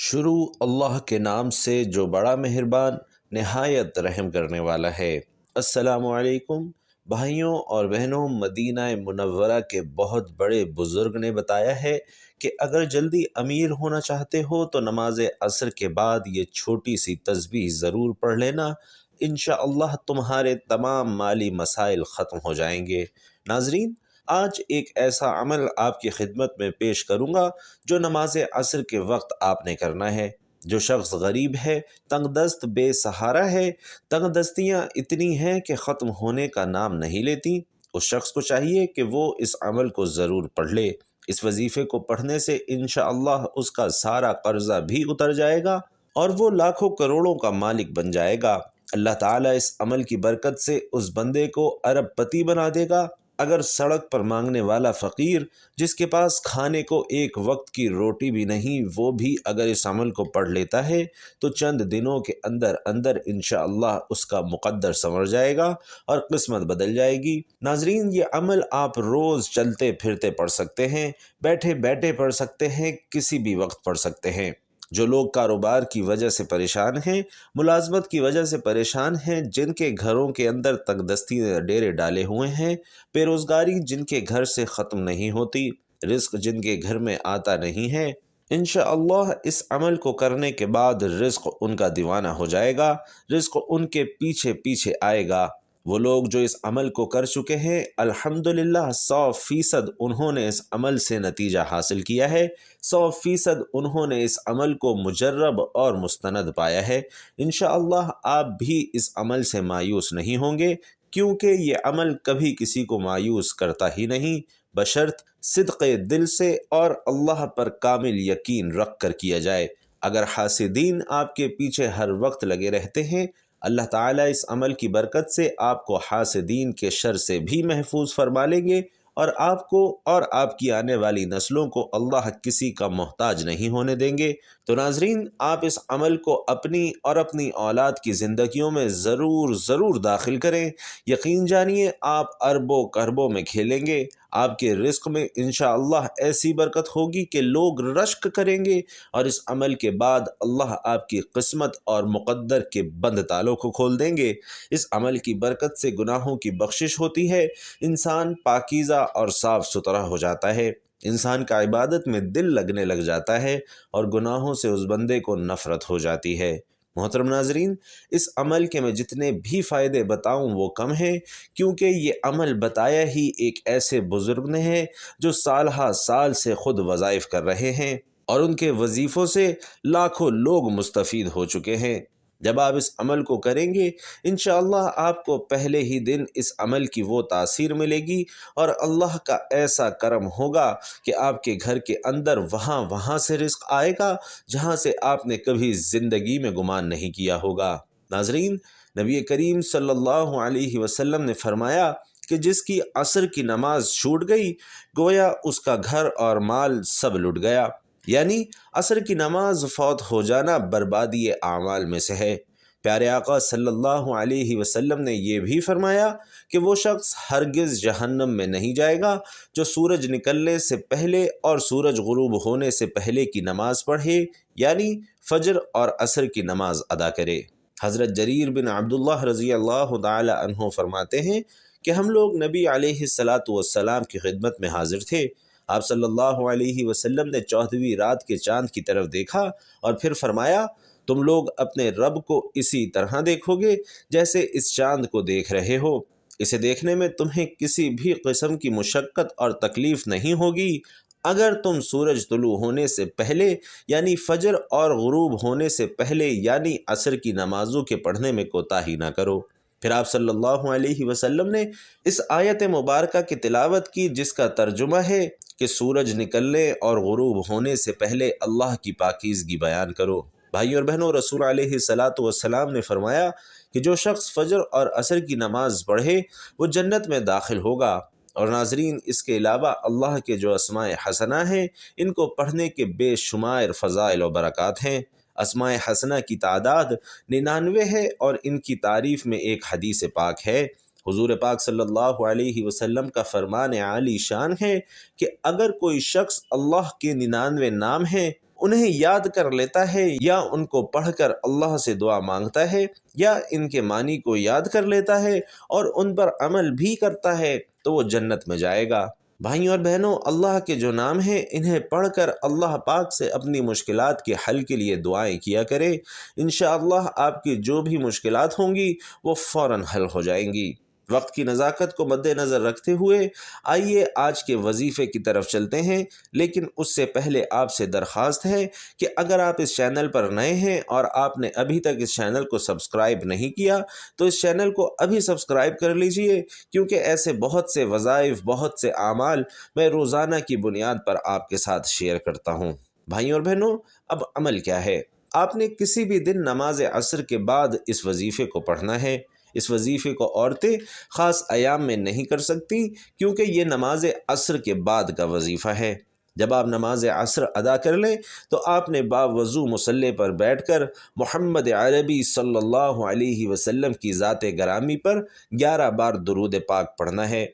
شروع اللہ کے نام سے جو بڑا مہربان نہایت رحم کرنے والا ہے۔ السلام علیکم بھائیوں اور بہنوں، مدینہ منورہ کے بہت بڑے بزرگ نے بتایا ہے کہ اگر جلدی امیر ہونا چاہتے ہو تو نماز عصر کے بعد یہ چھوٹی سی تسبیح ضرور پڑھ لینا، انشاءاللہ تمہارے تمام مالی مسائل ختم ہو جائیں گے۔ ناظرین، آج ایک ایسا عمل آپ کی خدمت میں پیش کروں گا جو نماز عصر کے وقت آپ نے کرنا ہے۔ جو شخص غریب ہے، تنگ دست بے سہارا ہے، تنگ دستیاں اتنی ہیں کہ ختم ہونے کا نام نہیں لیتی، اس شخص کو چاہیے کہ وہ اس عمل کو ضرور پڑھ لے۔ اس وظیفے کو پڑھنے سے انشاءاللہ اس کا سارا قرضہ بھی اتر جائے گا اور وہ لاکھوں کروڑوں کا مالک بن جائے گا۔ اللہ تعالیٰ اس عمل کی برکت سے اس بندے کو ارب پتی بنا دے گا۔ اگر سڑک پر مانگنے والا فقیر جس کے پاس کھانے کو ایک وقت کی روٹی بھی نہیں، وہ بھی اگر اس عمل کو پڑھ لیتا ہے تو چند دنوں کے اندر اندر انشاءاللہ اس کا مقدر سنور جائے گا اور قسمت بدل جائے گی۔ ناظرین، یہ عمل آپ روز چلتے پھرتے پڑھ سکتے ہیں، بیٹھے بیٹھے پڑھ سکتے ہیں، کسی بھی وقت پڑھ سکتے ہیں۔ جو لوگ کاروبار کی وجہ سے پریشان ہیں، ملازمت کی وجہ سے پریشان ہیں، جن کے گھروں کے اندر تنگ دستی نے ڈیرے ڈالے ہوئے ہیں، بے روزگاری جن کے گھر سے ختم نہیں ہوتی، رزق جن کے گھر میں آتا نہیں ہے، انشاءاللہ اس عمل کو کرنے کے بعد رزق ان کا دیوانہ ہو جائے گا، رزق ان کے پیچھے پیچھے آئے گا۔ وہ لوگ جو اس عمل کو کر چکے ہیں، الحمدللہ 100% انہوں نے اس عمل سے نتیجہ حاصل کیا ہے، 100% انہوں نے اس عمل کو مجرب اور مستند پایا ہے۔ انشاءاللہ آپ بھی اس عمل سے مایوس نہیں ہوں گے، کیونکہ یہ عمل کبھی کسی کو مایوس کرتا ہی نہیں، بشرط صدق دل سے اور اللہ پر کامل یقین رکھ کر کیا جائے۔ اگر حاسدین آپ کے پیچھے ہر وقت لگے رہتے ہیں، اللہ تعالیٰ اس عمل کی برکت سے آپ کو حاسدین کے شر سے بھی محفوظ فرما لیں گے اور آپ کو اور آپ کی آنے والی نسلوں کو اللہ کسی کا محتاج نہیں ہونے دیں گے۔ تو ناظرین، آپ اس عمل کو اپنی اور اپنی اولاد کی زندگیوں میں ضرور ضرور داخل کریں۔ یقین جانیے آپ اربوں کربوں میں کھیلیں گے، آپ کے رزق میں انشاءاللہ ایسی برکت ہوگی کہ لوگ رشک کریں گے، اور اس عمل کے بعد اللہ آپ کی قسمت اور مقدر کے بند تالوں کو کھول دیں گے۔ اس عمل کی برکت سے گناہوں کی بخشش ہوتی ہے، انسان پاکیزہ اور صاف ستھرا ہو جاتا ہے، انسان کا عبادت میں دل لگنے لگ جاتا ہے اور گناہوں سے اس بندے کو نفرت ہو جاتی ہے۔ محترم ناظرین، اس عمل کے میں جتنے بھی فائدے بتاؤں وہ کم ہیں، کیونکہ یہ عمل بتایا ہی ایک ایسے بزرگ نے ہے جو سال ہا سال سے خود وظائف کر رہے ہیں اور ان کے وظیفوں سے لاکھوں لوگ مستفید ہو چکے ہیں۔ جب آپ اس عمل کو کریں گے، انشاءاللہ آپ کو پہلے ہی دن اس عمل کی وہ تاثیر ملے گی اور اللہ کا ایسا کرم ہوگا کہ آپ کے گھر کے اندر وہاں سے رزق آئے گا جہاں سے آپ نے کبھی زندگی میں گمان نہیں کیا ہوگا۔ ناظرین، نبی کریم صلی اللہ علیہ وسلم نے فرمایا کہ جس کی عصر کی نماز چھوٹ گئی، گویا اس کا گھر اور مال سب لٹ گیا، یعنی عصر کی نماز فوت ہو جانا بربادی اعمال میں سے ہے۔ پیارے آقا صلی اللہ علیہ وسلم نے یہ بھی فرمایا کہ وہ شخص ہرگز جہنم میں نہیں جائے گا جو سورج نکلنے سے پہلے اور سورج غروب ہونے سے پہلے کی نماز پڑھے، یعنی فجر اور عصر کی نماز ادا کرے۔ حضرت جریر بن عبداللہ رضی اللہ تعالی عنہ فرماتے ہیں کہ ہم لوگ نبی علیہ السلام کی خدمت میں حاضر تھے۔ آپ صلی اللہ علیہ وسلم نے 14ویں رات کے چاند کی طرف دیکھا اور پھر فرمایا، تم لوگ اپنے رب کو اسی طرح دیکھو گے جیسے اس چاند کو دیکھ رہے ہو۔ اسے دیکھنے میں تمہیں کسی بھی قسم کی مشقت اور تکلیف نہیں ہوگی اگر تم سورج طلوع ہونے سے پہلے یعنی فجر اور غروب ہونے سے پہلے یعنی عصر کی نمازوں کے پڑھنے میں کوتاہی نہ کرو۔ پھر آپ صلی اللہ علیہ وسلم نے اس آیت مبارکہ کی تلاوت کی، جس کا ترجمہ ہے کہ سورج نکلنے اور غروب ہونے سے پہلے اللہ کی پاکیزگی بیان کرو۔ بھائیو اور بہنوں، رسول علیہ السلام نے فرمایا کہ جو شخص فجر اور عصر کی نماز پڑھے وہ جنت میں داخل ہوگا۔ اور ناظرین، اس کے علاوہ اللہ کے جو اسماء حسنہ ہیں، ان کو پڑھنے کے بے شمار فضائل و برکات ہیں۔ اسماء حسنہ کی تعداد 99 ہے اور ان کی تعریف میں ایک حدیث پاک ہے۔ حضور پاک صلی اللہ علیہ وسلم کا فرمان عالی شان ہے کہ اگر کوئی شخص اللہ کے 99 نام ہیں انہیں یاد کر لیتا ہے یا ان کو پڑھ کر اللہ سے دعا مانگتا ہے یا ان کے معنی کو یاد کر لیتا ہے اور ان پر عمل بھی کرتا ہے تو وہ جنت میں جائے گا۔ بھائیوں اور بہنوں، اللہ کے جو نام ہیں انہیں پڑھ کر اللہ پاک سے اپنی مشکلات کے حل کے لیے دعائیں کیا کرے۔ انشاءاللہ آپ کی جو بھی مشکلات ہوں گی وہ فوراً حل ہو جائیں گی۔ وقت کی نزاکت کو مد نظر رکھتے ہوئے آئیے آج کے وظیفے کی طرف چلتے ہیں، لیکن اس سے پہلے آپ سے درخواست ہے کہ اگر آپ اس چینل پر نئے ہیں اور آپ نے ابھی تک اس چینل کو سبسکرائب نہیں کیا تو اس چینل کو ابھی سبسکرائب کر لیجئے، کیونکہ ایسے بہت سے وظائف، بہت سے اعمال میں روزانہ کی بنیاد پر آپ کے ساتھ شیئر کرتا ہوں۔ بھائیوں اور بہنوں، اب عمل کیا ہے؟ آپ نے کسی بھی دن نماز عصر کے بعد اس وظیفے کو پڑھنا ہے۔ اس وظیفے کو عورتیں خاص ایام میں نہیں کر سکتی کیونکہ یہ نماز عصر کے بعد کا وظیفہ ہے۔ جب آپ نماز عصر ادا کر لیں تو آپ نے باوضو مصلی پر بیٹھ کر محمد عربی صلی اللہ علیہ وسلم کی ذات گرامی پر 11 بار درود پاک پڑھنا ہے۔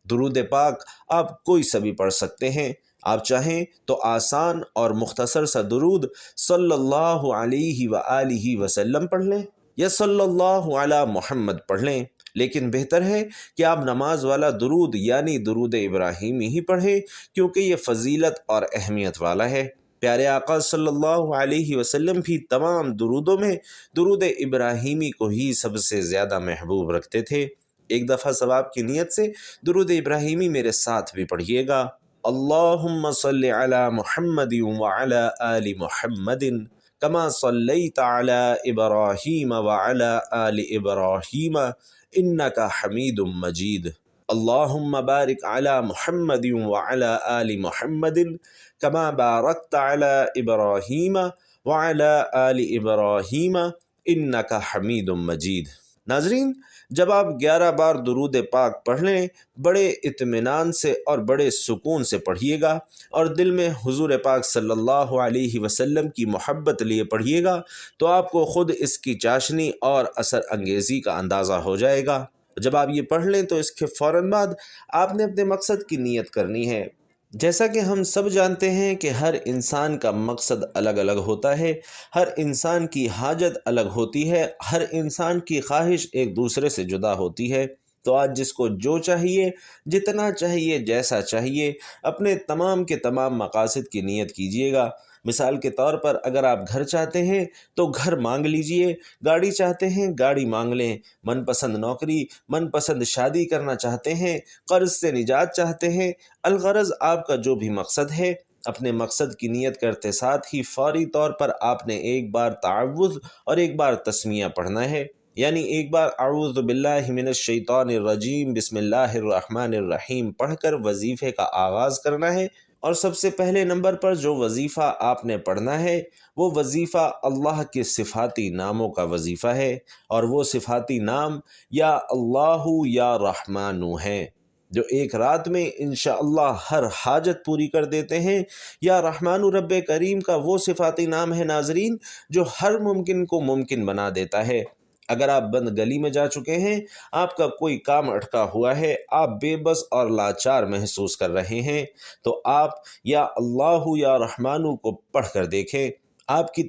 درود پاک آپ کوئی سا بھی پڑھ سکتے ہیں۔ آپ چاہیں تو آسان اور مختصر سا درود صلی اللہ علیہ وآلہ وسلم پڑھ لیں یا صلی اللہ علی محمد پڑھ لیں، لیکن بہتر ہے کہ آپ نماز والا درود یعنی درود ابراہیمی ہی پڑھیں، کیونکہ یہ فضیلت اور اہمیت والا ہے۔ پیارے آقا صلی اللہ علیہ وسلم بھی تمام درودوں میں درود ابراہیمی کو ہی سب سے زیادہ محبوب رکھتے تھے۔ ایک دفعہ ثواب کی نیت سے درود ابراہیمی میرے ساتھ بھی پڑھیے گا۔ اللہم صلی علی محمد وعلی آل محمد کما صلیت علی ابراہیم وعلی آل ابراہیم انک حمید مجید۔ اللہم بارک علی محمد وعلی آل محمد کما بارکت علی ابراہیم وعلی آل ابراہیم انک حمید مجید۔ ناظرین، جب آپ 11 بار درود پاک پڑھ لیں، بڑے اطمینان سے اور بڑے سکون سے پڑھیے گا اور دل میں حضور پاک صلی اللہ علیہ وسلم کی محبت لیے پڑھیے گا تو آپ کو خود اس کی چاشنی اور اثر انگیزی کا اندازہ ہو جائے گا۔ جب آپ یہ پڑھ لیں تو اس کے فوراً بعد آپ نے اپنے مقصد کی نیت کرنی ہے۔ جیسا کہ ہم سب جانتے ہیں کہ ہر انسان کا مقصد الگ الگ ہوتا ہے، ہر انسان کی حاجت الگ ہوتی ہے، ہر انسان کی خواہش ایک دوسرے سے جدا ہوتی ہے۔ تو آج جس کو جو چاہیے، جتنا چاہیے، جیسا چاہیے، اپنے تمام کے تمام مقاصد کی نیت کیجیے گا۔ مثال کے طور پر اگر آپ گھر چاہتے ہیں تو گھر مانگ لیجئے، گاڑی چاہتے ہیں گاڑی مانگ لیں، من پسند نوکری، من پسند شادی کرنا چاہتے ہیں، قرض سے نجات چاہتے ہیں، الغرض آپ کا جو بھی مقصد ہے، اپنے مقصد کی نیت کرتے ساتھ ہی فوری طور پر آپ نے ایک بار تعوذ اور ایک بار تسمیہ پڑھنا ہے، یعنی ایک بار اعوذ باللہ من الشیطان الرجیم بسم اللہ الرحمن الرحیم پڑھ کر وظیفے کا آغاز کرنا ہے۔ اور سب سے پہلے نمبر پر جو وظیفہ آپ نے پڑھنا ہے وہ وظیفہ اللہ کے صفاتی ناموں کا وظیفہ ہے، اور وہ صفاتی نام یا اللہ یا رحمن ہیں جو ایک رات میں انشاءاللہ ہر حاجت پوری کر دیتے ہیں۔ یا رحمن رب کریم کا وہ صفاتی نام ہے ناظرین جو ہر ممکن کو ممکن بنا دیتا ہے۔ اگر آپ بند گلی میں جا چکے ہیں، آپ کا کوئی کام اٹکا ہوا ہے، آپ بے بس اور لاچار محسوس کر رہے ہیں، تو آپ یا اللہ یا رحمانو کو پڑھ کر دیکھیں، آپ کی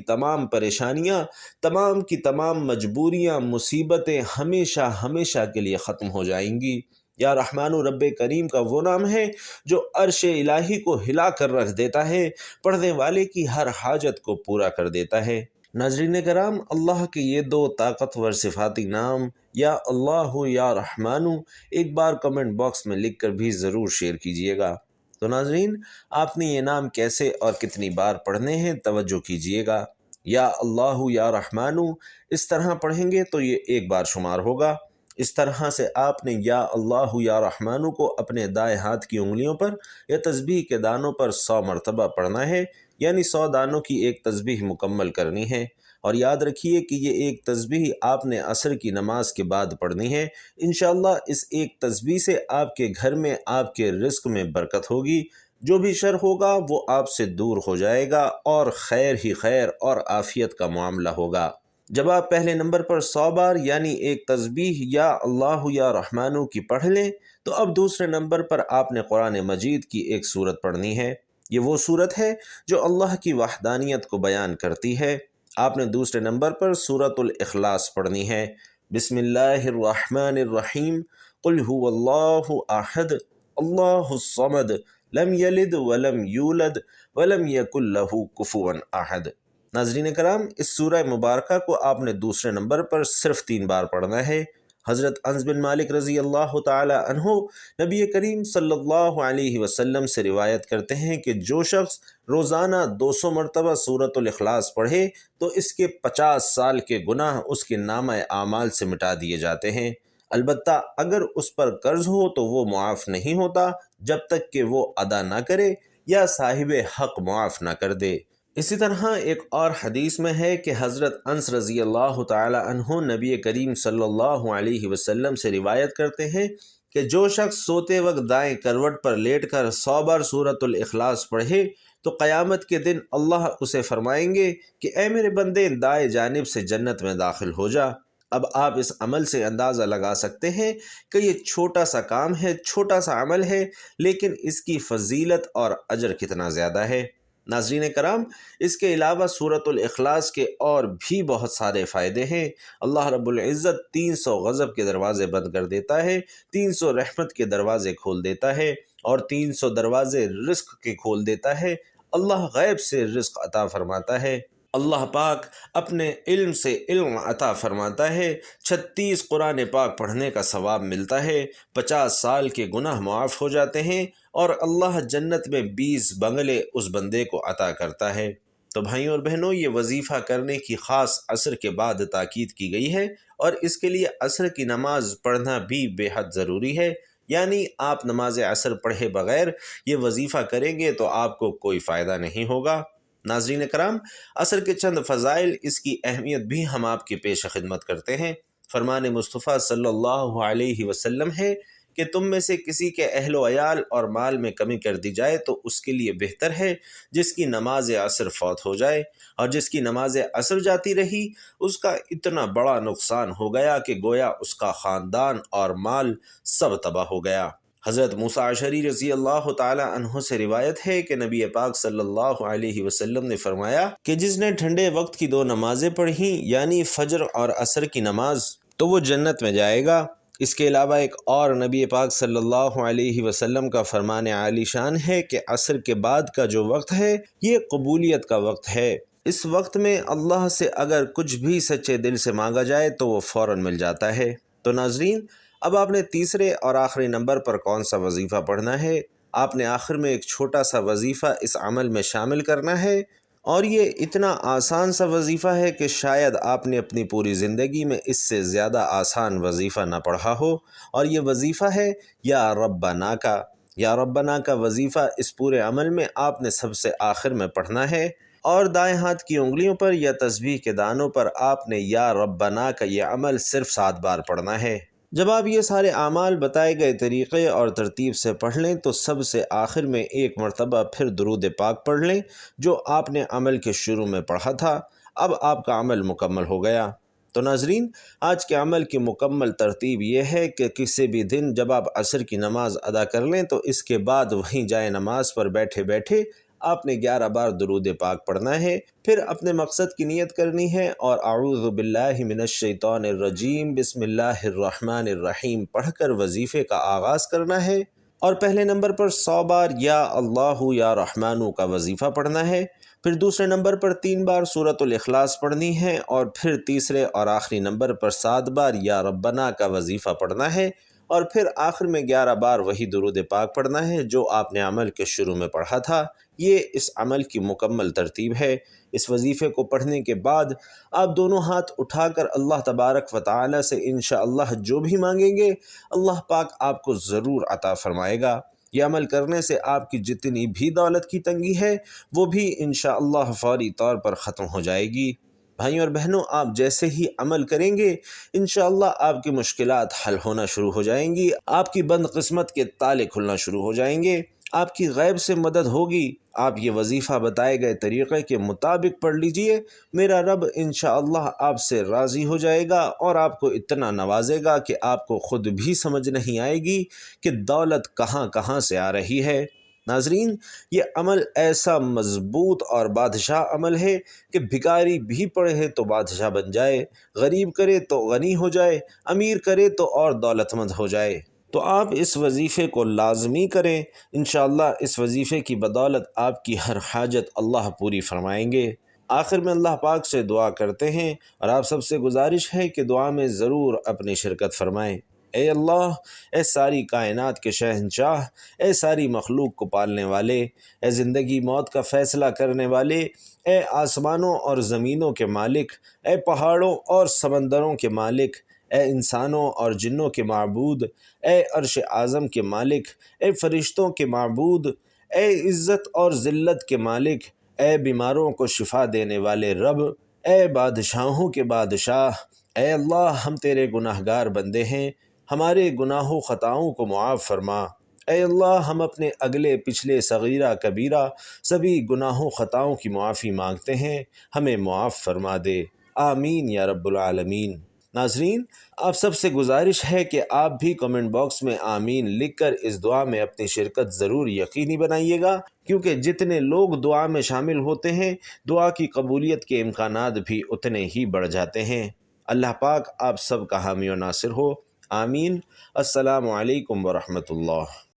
تمام پریشانیاں، تمام کی تمام مجبوریاں، مصیبتیں ہمیشہ ہمیشہ کے لیے ختم ہو جائیں گی۔ یا رحمان رب کریم کا وہ نام ہے جو عرش الہی کو ہلا کر رکھ دیتا ہے، پڑھنے والے کی ہر حاجت کو پورا کر دیتا ہے۔ ناظرین کرام، اللہ کے یہ دو طاقتور صفاتی نام یا اللہ یا رحمانو ایک بار کمنٹ باکس میں لکھ کر بھی ضرور شیئر کیجئے گا۔ تو ناظرین، آپ نے یہ نام کیسے اور کتنی بار پڑھنے ہیں توجہ کیجئے گا۔ یا اللہ یا رحمانو اس طرح پڑھیں گے تو یہ ایک بار شمار ہوگا۔ اس طرح سے آپ نے یا اللہ یا رحمانو کو اپنے دائیں ہاتھ کی انگلیوں پر یا تسبیح کے دانوں پر 100 مرتبہ پڑھنا ہے، یعنی 100 دانوں کی ایک تسبیح مکمل کرنی ہے۔ اور یاد رکھیے کہ یہ ایک تسبیح آپ نے عصر کی نماز کے بعد پڑھنی ہے۔ انشاءاللہ اس ایک تسبیح سے آپ کے گھر میں، آپ کے رزق میں برکت ہوگی، جو بھی شر ہوگا وہ آپ سے دور ہو جائے گا اور خیر ہی خیر اور عافیت کا معاملہ ہوگا۔ جب آپ پہلے نمبر پر 100 بار یعنی ایک تسبیح یا اللہ یا رحمانو کی پڑھ لیں تو اب دوسرے نمبر پر آپ نے قرآن مجید کی ایک سورت پڑھنی ہے۔ یہ وہ صورت ہے جو اللہ کی وحدانیت کو بیان کرتی ہے۔ آپ نے دوسرے نمبر پر سورۃ الاخلاص پڑھنی ہے۔ بسم اللہ الرحمن الرحیم، قل هو اللہ احد اللہ الصمد لم یلد ولم یولد ولم یکن لہ کفوا احد۔ ناظرین کرام، اس سورہ مبارکہ کو آپ نے دوسرے نمبر پر صرف 3 بار پڑھنا ہے۔ حضرت انس بن مالک رضی اللہ تعالی عنہ نبی کریم صلی اللہ علیہ وسلم سے روایت کرتے ہیں کہ جو شخص روزانہ 200 مرتبہ سورۃ الاخلاص پڑھے تو اس کے 50 سال کے گناہ اس کے نامہ اعمال سے مٹا دیے جاتے ہیں۔ البتہ اگر اس پر قرض ہو تو وہ معاف نہیں ہوتا جب تک کہ وہ ادا نہ کرے یا صاحب حق معاف نہ کر دے۔ اسی طرح ایک اور حدیث میں ہے کہ حضرت انس رضی اللہ تعالی عنہ نبی کریم صلی اللہ علیہ وسلم سے روایت کرتے ہیں کہ جو شخص سوتے وقت دائیں کروٹ پر لیٹ کر 100 بار سورۃ الاخلاص پڑھے تو قیامت کے دن اللہ اسے فرمائیں گے کہ اے میرے بندے، دائیں جانب سے جنت میں داخل ہو جا۔ اب آپ اس عمل سے اندازہ لگا سکتے ہیں کہ یہ چھوٹا سا کام ہے، چھوٹا سا عمل ہے، لیکن اس کی فضیلت اور اجر کتنا زیادہ ہے۔ ناظرین کرام، اس کے علاوہ سورۃ الاخلاص کے اور بھی بہت سارے فائدے ہیں۔ اللہ رب العزت 300 غضب کے دروازے بند کر دیتا ہے، 300 رحمت کے دروازے کھول دیتا ہے اور 300 دروازے رزق کے کھول دیتا ہے۔ اللہ غیب سے رزق عطا فرماتا ہے، اللہ پاک اپنے علم سے علم عطا فرماتا ہے، 36 قرآن پاک پڑھنے کا ثواب ملتا ہے، 50 سال کے گناہ معاف ہو جاتے ہیں اور اللہ جنت میں 20 بنگلے اس بندے کو عطا کرتا ہے۔ تو بھائیوں اور بہنوں، یہ وظیفہ کرنے کی خاص عصر کے بعد تاکید کی گئی ہے اور اس کے لیے عصر کی نماز پڑھنا بھی بے حد ضروری ہے۔ یعنی آپ نماز عصر پڑھے بغیر یہ وظیفہ کریں گے تو آپ کو کوئی فائدہ نہیں ہوگا۔ ناظرین کرام، عصر کے چند فضائل، اس کی اہمیت بھی ہم آپ کے پیش خدمت کرتے ہیں۔ فرمان مصطفیٰ صلی اللہ علیہ وسلم ہے کہ تم میں سے کسی کے اہل و عیال اور مال میں کمی کر دی جائے تو اس کے لیے بہتر ہے جس کی نماز عصر فوت ہو جائے، اور جس کی نماز عصر جاتی رہی اس کا اتنا بڑا نقصان ہو گیا کہ گویا اس کا خاندان اور مال سب تباہ ہو گیا۔ حضرت موسیٰ اشعری رضی اللہ تعالی عنہ سے روایت ہے کہ نبی پاک صلی اللہ علیہ وسلم نے فرمایا کہ جس نے ٹھنڈے وقت کی 2 نمازیں پڑھیں، یعنی فجر اور عصر کی نماز، تو وہ جنت میں جائے گا۔ اس کے علاوہ ایک اور نبی پاک صلی اللہ علیہ وسلم کا فرمان عالی شان ہے کہ عصر کے بعد کا جو وقت ہے یہ قبولیت کا وقت ہے۔ اس وقت میں اللہ سے اگر کچھ بھی سچے دل سے مانگا جائے تو وہ فوراً مل جاتا ہے۔ تو ناظرین، اب آپ نے تیسرے اور آخری نمبر پر کون سا وظیفہ پڑھنا ہے؟ آپ نے آخر میں ایک چھوٹا سا وظیفہ اس عمل میں شامل کرنا ہے، اور یہ اتنا آسان سا وظیفہ ہے کہ شاید آپ نے اپنی پوری زندگی میں اس سے زیادہ آسان وظیفہ نہ پڑھا ہو، اور یہ وظیفہ ہے یا ربنا کا۔ یا ربنا کا وظیفہ اس پورے عمل میں آپ نے سب سے آخر میں پڑھنا ہے، اور دائیں ہاتھ کی انگلیوں پر یا تسبیح کے دانوں پر آپ نے یا ربنا کا یہ عمل صرف 7 بار پڑھنا ہے۔ جب آپ یہ سارے اعمال بتائے گئے طریقے اور ترتیب سے پڑھ لیں تو سب سے آخر میں ایک مرتبہ پھر درود پاک پڑھ لیں جو آپ نے عمل کے شروع میں پڑھا تھا۔ اب آپ کا عمل مکمل ہو گیا۔ تو ناظرین، آج کے عمل کی مکمل ترتیب یہ ہے کہ کسی بھی دن جب آپ عصر کی نماز ادا کر لیں تو اس کے بعد وہیں جائے نماز پر بیٹھے بیٹھے آپ نے 11 بار درود پاک پڑھنا ہے، پھر اپنے مقصد کی نیت کرنی ہے اور اعوذ باللہ من الشیطان الرجیم بسم اللہ الرحمن الرحیم پڑھ کر وظیفے کا آغاز کرنا ہے، اور پہلے نمبر پر 100 بار یا اللہ یا رحمانو کا وظیفہ پڑھنا ہے، پھر دوسرے نمبر پر 3 بار سورۃ الاخلاص پڑھنی ہے، اور پھر تیسرے اور آخری نمبر پر 7 بار یا ربنا کا وظیفہ پڑھنا ہے، اور پھر آخر میں 11 بار وہی درود پاک پڑھنا ہے جو آپ نے عمل کے شروع میں پڑھا تھا۔ یہ اس عمل کی مکمل ترتیب ہے۔ اس وظیفے کو پڑھنے کے بعد آپ دونوں ہاتھ اٹھا کر اللہ تبارک و تعالی سے انشاءاللہ جو بھی مانگیں گے اللہ پاک آپ کو ضرور عطا فرمائے گا۔ یہ عمل کرنے سے آپ کی جتنی بھی دولت کی تنگی ہے وہ بھی انشاءاللہ فوری طور پر ختم ہو جائے گی۔ بھائیوں اور بہنوں، آپ جیسے ہی عمل کریں گے انشاءاللہ آپ کی مشکلات حل ہونا شروع ہو جائیں گی، آپ کی بند قسمت کے تالے کھلنا شروع ہو جائیں گے، آپ کی غیب سے مدد ہوگی۔ آپ یہ وظیفہ بتائے گئے طریقے کے مطابق پڑھ لیجئے، میرا رب انشاءاللہ آپ سے راضی ہو جائے گا اور آپ کو اتنا نوازے گا کہ آپ کو خود بھی سمجھ نہیں آئے گی کہ دولت کہاں کہاں سے آ رہی ہے۔ ناظرین، یہ عمل ایسا مضبوط اور بادشاہ عمل ہے کہ بھکاری بھی پڑھے تو بادشاہ بن جائے، غریب کرے تو غنی ہو جائے، امیر کرے تو اور دولت مند ہو جائے۔ تو آپ اس وظیفے کو لازمی کریں، انشاءاللہ اس وظیفے کی بدولت آپ کی ہر حاجت اللہ پوری فرمائیں گے۔ آخر میں اللہ پاک سے دعا کرتے ہیں اور آپ سب سے گزارش ہے کہ دعا میں ضرور اپنی شرکت فرمائیں۔ اے اللہ، اے ساری کائنات کے شہنشاہ، اے ساری مخلوق کو پالنے والے، اے زندگی موت کا فیصلہ کرنے والے، اے آسمانوں اور زمینوں کے مالک، اے پہاڑوں اور سمندروں کے مالک، اے انسانوں اور جنوں کے معبود، اے عرش اعظم کے مالک، اے فرشتوں کے معبود، اے عزت اور ذلت کے مالک، اے بیماروں کو شفا دینے والے رب، اے بادشاہوں کے بادشاہ، اے اللہ، ہم تیرے گناہ گار بندے ہیں، ہمارے گناہوں خطاؤں کو معاف فرما۔ اے اللہ، ہم اپنے اگلے پچھلے صغیرہ کبیرہ سبھی گناہوں خطاؤں کی معافی مانگتے ہیں، ہمیں معاف فرما دے، آمین یا رب العالمین۔ ناظرین، آپ سب سے گزارش ہے کہ آپ بھی کمنٹ باکس میں آمین لکھ کر اس دعا میں اپنی شرکت ضرور یقینی بنائیے گا، کیونکہ جتنے لوگ دعا میں شامل ہوتے ہیں، دعا کی قبولیت کے امکانات بھی اتنے ہی بڑھ جاتے ہیں۔ اللہ پاک آپ سب کا حامی و ناصر ہو، آمین۔ السلام علیکم ورحمۃ اللہ۔